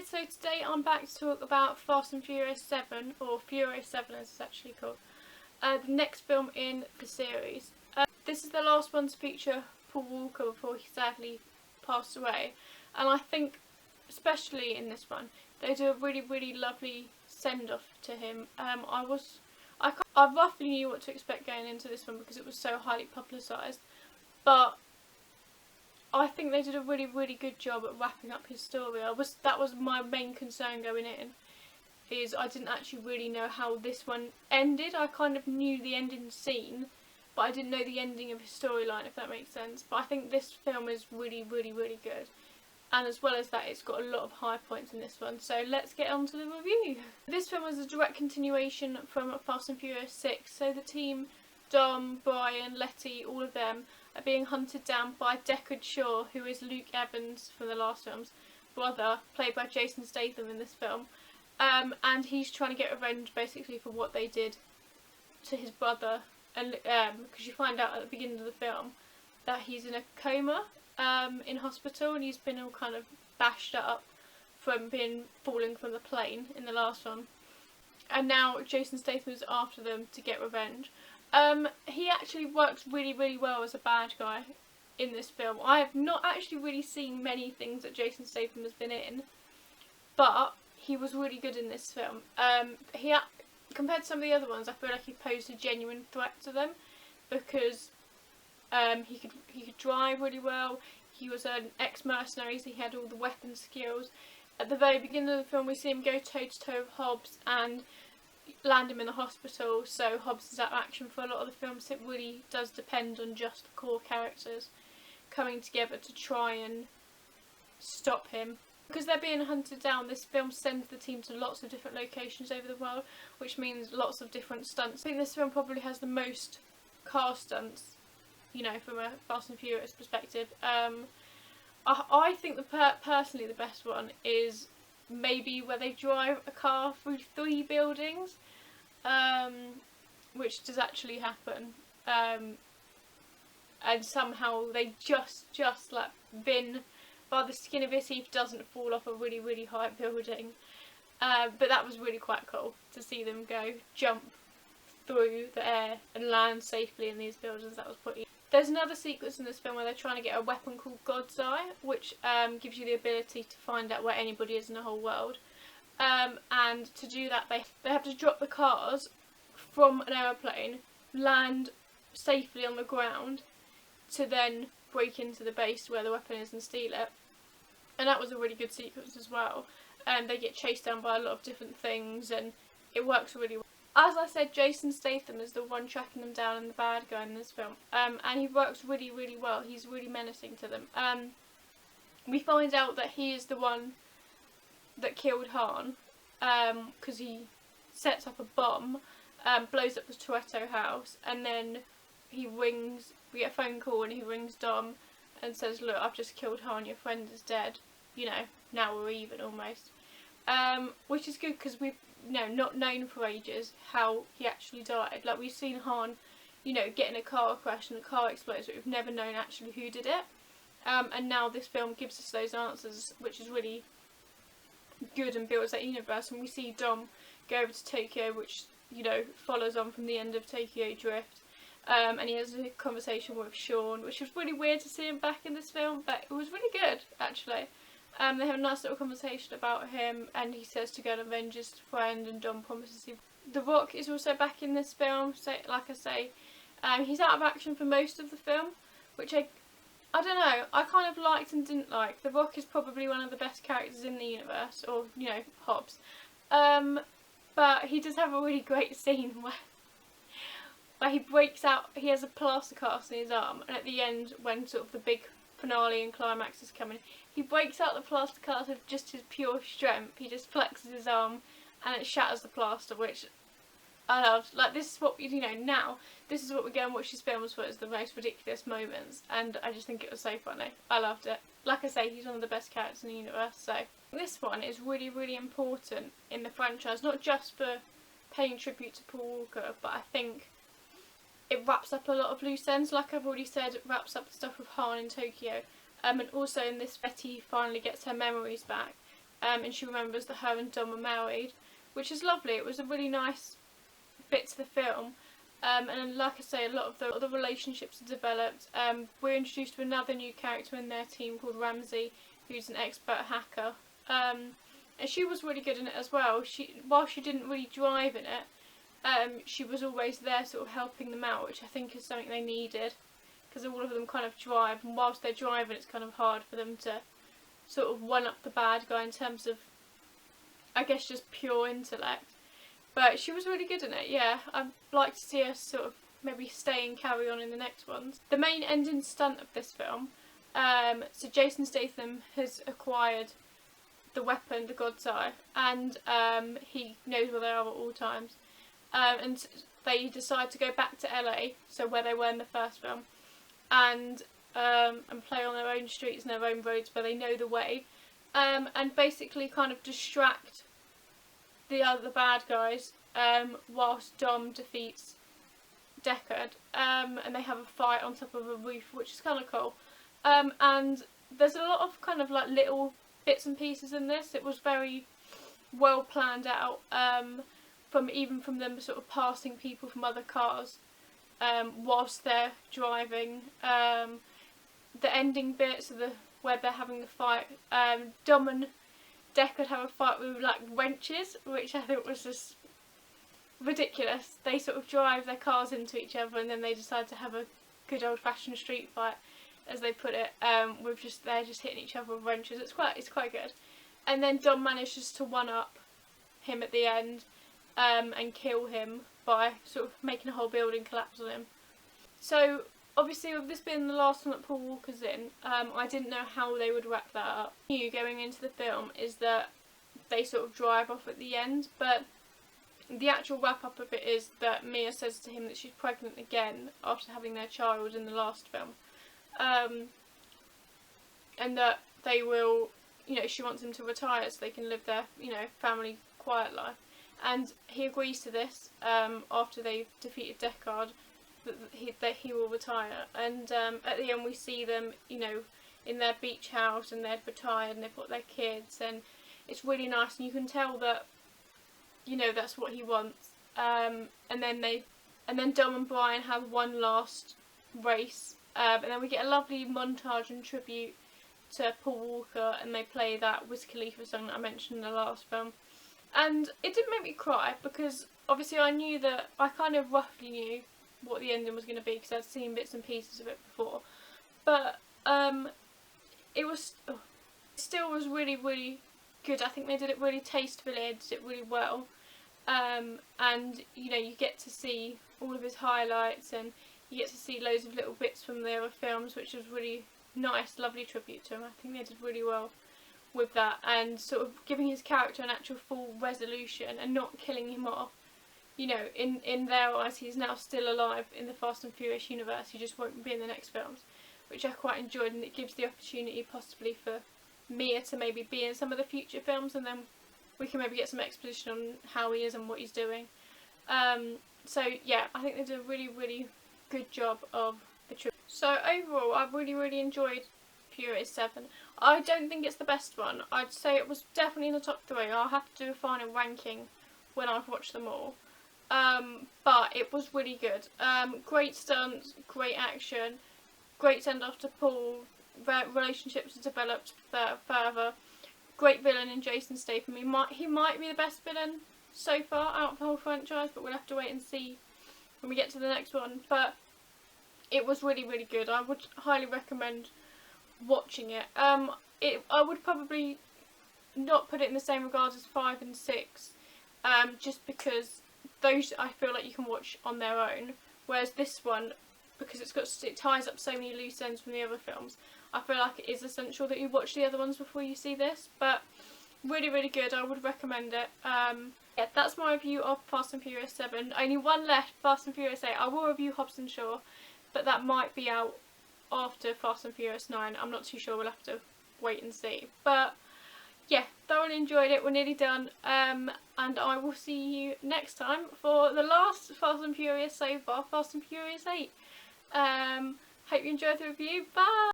Hi, so today I'm back to talk about Fast and Furious 7, or Furious 7 as it's actually called, the next film in the series. This is the last one to feature Paul Walker before he sadly passed away, and I think, especially in this one, they do a really lovely send-off to him. I roughly knew what to expect going into this one because it was so highly publicised, but I think they did a really good job at wrapping up his story. That was my main concern going in, is I didn't actually really know how this one ended. I kind of knew the ending scene, but I didn't know the ending of his storyline, if that makes sense. But I think this film is really good. And as well as that, it's got a lot of high points in this one. So let's get on to the review. This film is a direct continuation from Fast and Furious 6. So the team, Dom, Brian, Letty, all of them, are being hunted down by Deckard Shaw, who is Luke Evans from the last film's brother, played by Jason Statham in this film. And he's trying to get revenge basically for what they did to his brother. And because you find out at the beginning of the film that he's in a coma in hospital, and he's been all kind of bashed up from falling from the plane in the last one. And now Jason Statham is after them to get revenge. He actually works really well as a bad guy in this film. I have not actually really seen many things that Jason Statham has been in, but he was really good in this film. Compared to some of the other ones, I feel like he posed a genuine threat to them, because he could drive really well. He was an ex-mercenary, so he had all the weapon skills. At the very beginning of the film, we see him go toe-to-toe with Hobbs and land him in the hospital, so Hobbs is out of action for a lot of the film, so it really does depend on just the core characters coming together to try and stop him. Because they're being hunted down, this film sends the team to lots of different locations over the world, which means lots of different stunts. I think this film probably has the most car stunts, you know, from a Fast and Furious perspective. I think personally the best one is maybe where they drive a car through 3 buildings, which does actually happen, and somehow they just like bin by the skin of his teeth doesn't fall off a really high building, but that was really quite cool to see them jump through the air and land safely in these buildings. That was pretty. There's another sequence in this film where they're trying to get a weapon called God's Eye, which gives you the ability to find out where anybody is in the whole world. And to do that, they have to drop the cars from an aeroplane, land safely on the ground, to then break into the base where the weapon is and steal it. And that was a really good sequence as well. They get chased down by a lot of different things, and it works really well. As I said, Jason Statham is the one tracking them down and the bad guy in this film. And he works really well. He's really menacing to them. We find out that he is the one that killed Han, because he sets up a bomb, blows up the Toretto house, and then we get a phone call and he rings Dom and says, look, I've just killed Han, your friend is dead, you know, now we're even almost. Which is good, because we've not known for ages how he actually died. Like, we've seen Han, you know, get in a car crash and the car explodes, but we've never known actually who did it. And now this film gives us those answers, which is really good and builds that universe. And we see Dom go over to Tokyo, which, you know, follows on from the end of Tokyo Drift. And he has a conversation with Sean, which was really weird to see him back in this film, but it was really good, actually. They have a nice little conversation about him, and he says to go and avenge his friend, and Dom promises him. The Rock is also back in this film, so like I say, he's out of action for most of the film, which I don't know, I kind of liked and didn't like. The Rock is probably one of the best characters in the universe, or, you know, Hobbs. But he does have a really great scene where he breaks out, he has a plaster cast in his arm, and at the end, when sort of the big finale and climax is coming, he breaks out the plaster cast with just his pure strength. He just flexes his arm and it shatters the plaster, which I loved. Like, this is what, you know, now, this is what we go and watch his films for, is the most ridiculous moments, and I just think it was so funny. I loved it. Like I say, he's one of the best characters in the universe, so. This one is really important in the franchise, not just for paying tribute to Paul Walker, but I think it wraps up a lot of loose ends. Like I've already said, it wraps up the stuff with Han in Tokyo. And also in this, Betty finally gets her memories back. and she remembers that her and Dom were married, which is lovely. It was a really nice bit to the film. And like I say, a lot of the relationships are developed. We're introduced to another new character in their team called Ramsey, who's an expert hacker. And she was really good in it as well. While she didn't really drive in it, she was always there sort of helping them out, which I think is something they needed. Because all of them kind of drive, and whilst they're driving it's kind of hard for them to sort of one-up the bad guy in terms of, I guess, just pure intellect. But she was really good in it, yeah. I'd like to see her sort of maybe stay and carry on in the next ones. The main ending stunt of this film, so Jason Statham has acquired the weapon, the God's Eye, and he knows where they are at all times. And they decide to go back to LA, so where they were in the first film, and play on their own streets and their own roads where they know the way, and basically kind of distract the other bad guys, whilst Dom defeats Deckard, and they have a fight on top of a roof, which is kind of cool. And there's a lot of kind of like little bits and pieces in this. It was very well planned out, from them sort of passing people from other cars whilst they're driving. The ending bits, where they're having the fight, Dom and Deckard have a fight with like wrenches, which I thought was just ridiculous. They sort of drive their cars into each other and then they decide to have a good old fashioned street fight, as they put it, they're just hitting each other with wrenches. It's quite good. And then Dom manages to one-up him at the end, and kill him by sort of making a whole building collapse on him. So obviously, with this being the last one that Paul Walker's in, I didn't know how they would wrap that up. What I knew going into the film is that they sort of drive off at the end, but the actual wrap up of it is that Mia says to him that she's pregnant again after having their child in the last film, and that they will, she wants him to retire so they can live their, family quiet life, and he agrees to this after they've defeated Deckard. That he will retire, and at the end we see them, in their beach house, and they're retired and they've got their kids, and it's really nice, and you can tell that, that's what he wants. And then Dom and Brian have one last race, and then we get a lovely montage and tribute to Paul Walker, and they play that Wiz Khalifa song that I mentioned in the last film, and it didn't make me cry because obviously I kind of roughly knew what the ending was going to be because I'd seen bits and pieces of it before, but still was really, really good. I think they did it really tastefully, they did it really well, and you get to see all of his highlights, and you get to see loads of little bits from the other films, which was really nice, lovely tribute to him. I think they did really well with that, and sort of giving his character an actual full resolution and not killing him off. In their eyes, he's now still alive in the Fast and Furious universe. He just won't be in the next films, which I quite enjoyed, and it gives the opportunity possibly for Mia to maybe be in some of the future films, and then we can maybe get some exposition on how he is and what he's doing. So yeah, I think they did a really, really good job of the trip. So overall, I really, really enjoyed Furious 7. I don't think it's the best one. I'd say it was definitely in the top 3. I'll have to do a final ranking when I've watched them all. But it was really good. Great stunts, great action, great send off to Paul, relationships are developed further, great villain in Jason Statham. He might be the best villain so far out of the whole franchise, but we'll have to wait and see when we get to the next one. But it was really, really good. I would highly recommend watching it. I would probably not put it in the same regards as 5 and 6, just because those I feel like you can watch on their own, whereas this one, because it ties up so many loose ends from the other films, I feel like it is essential that you watch the other ones before you see this. But really, really good. I would recommend it. Yeah, that's my review of Fast and Furious 7. Only one left, Fast and Furious 8. I will review Hobbs and Shaw, but that might be out after Fast and Furious 9. I'm not too sure. We'll have to wait and see. But yeah, thoroughly enjoyed it. We're nearly done, and I will see you next time for the last Fast and Furious so far, Fast and Furious 8. Hope you enjoyed the review. Bye!